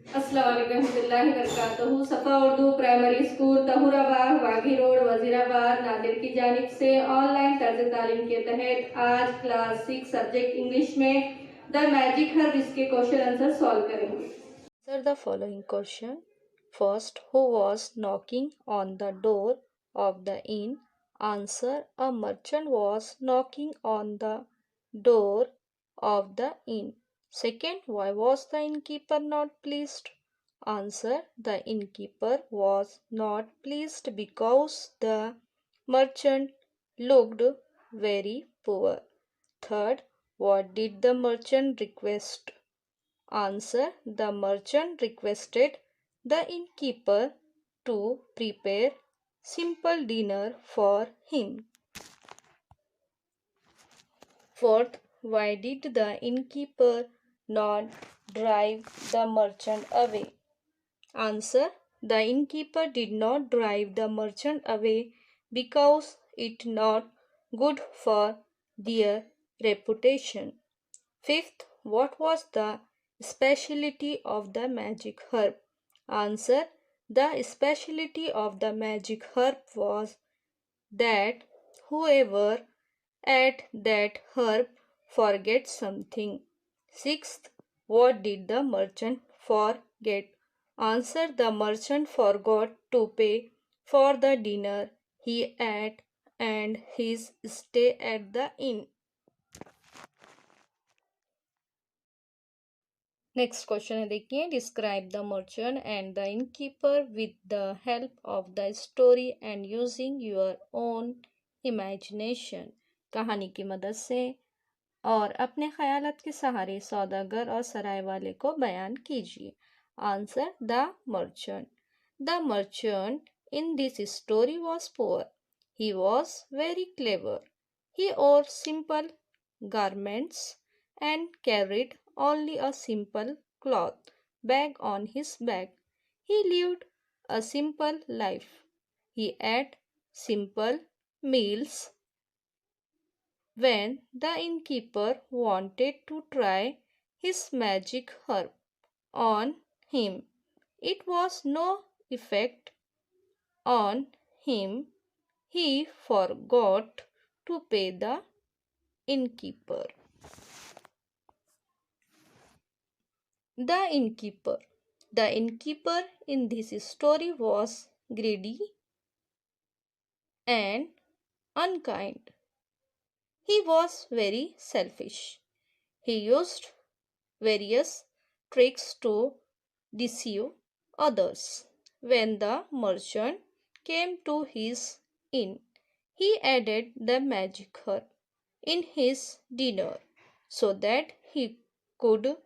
अस्सलाम वालेकुम रहमतुल्लाहि वबरकातुहू। सफ़ा Urdu primary school Tahurabagh वागी road Wazirabad Nadir की जानिब से ऑनलाइन तर्ज तालीम के तहत आज क्लास 6 सब्जेक्ट इंग्लिश में द मैजिक हर्ब इसके क्वेश्चन आंसर सॉल्व करेंगे। Answer the following question. First, who was knocking on the door of the inn? Answer, a merchant was knocking on the door of the inn. Second, why was the innkeeper not pleased? Answer, the innkeeper was not pleased because the merchant looked very poor. Third, what did the merchant request? Answer, the merchant requested the innkeeper to prepare simple dinner for him. Fourth, why did the innkeeper not drive the merchant away? Answer, the innkeeper did not drive the merchant away because it not good for their reputation. Fifth, what was the speciality of the magic herb? Answer, the speciality of the magic herb was that whoever ate that herb forget something. Sixth, what did the merchant forget? Answer, the merchant forgot to pay for the dinner he ate and his stay at the inn. Next question है, देखिए, describe the merchant and the innkeeper with the help of the story and using your own imagination. कहानी की मदद से और अपने ख्यालात के सहारे सौदागर और सराय वाले को बयान कीजिए। Answer, the merchant. The merchant in this story was poor. He was very clever. He wore simple garments and carried only a simple cloth bag on his back. He lived a simple life. He ate simple meals. When the innkeeper wanted to try his magic herb on him, it was no effect on him. He forgot to pay the innkeeper. The innkeeper. The innkeeper in this story was greedy and unkind. He was very selfish. He used various tricks to deceive others. When the merchant came to his inn, he added the magic herb in his dinner so that he could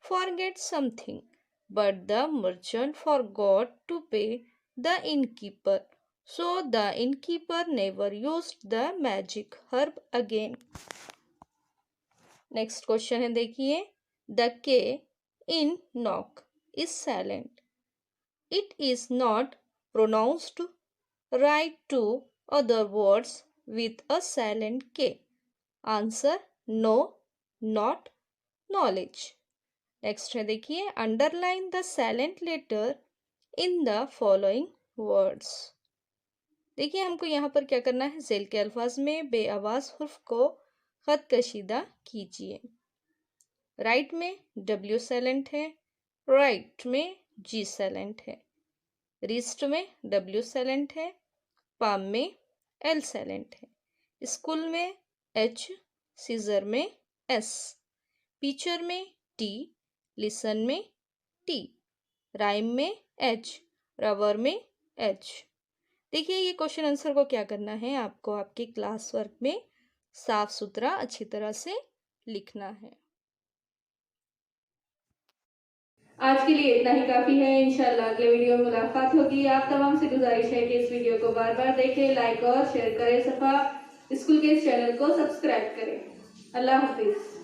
forget something, but the merchant forgot to pay the innkeeper, so the innkeeper never used the magic herb again. Next question है, देखिए, the K in knock is silent. It is not pronounced right to other words with a silent K. Answer, no, not, knowledge. Next है, देखिए, underline the silent letter in the following words. देखिए, हमको यहाँ पर क्या करना है, jail के अल्फाज में बेआवाज हुर्फ को खत कशीदा कीजिए. राइट में W साइलेंट है, राइट में G साइलेंट है, रिस्ट में W साइलेंट है, पाम में L साइलेंट है, स्कूल में H, सीजर में S, पिक्चर में T, लिसन में T, राइम में H, रबर में H. देखिए, ये क्वेश्चन आंसर को क्या करना है, आपको आपके क्लास वर्क में साफ सुथरा अच्छी तरह से लिखना है. आज के लिए इतना ही काफ़ी है। इंशाल्लाह अगले वीडियो में मुलाकात होगी। आप तमाम से गुजारिश है कि इस वीडियो को बार बार देखें, लाइक और शेयर करें, सफ़ा स्कूल के इस चैनल को सब्सक्राइब करें। अल्लाह हाफिज़।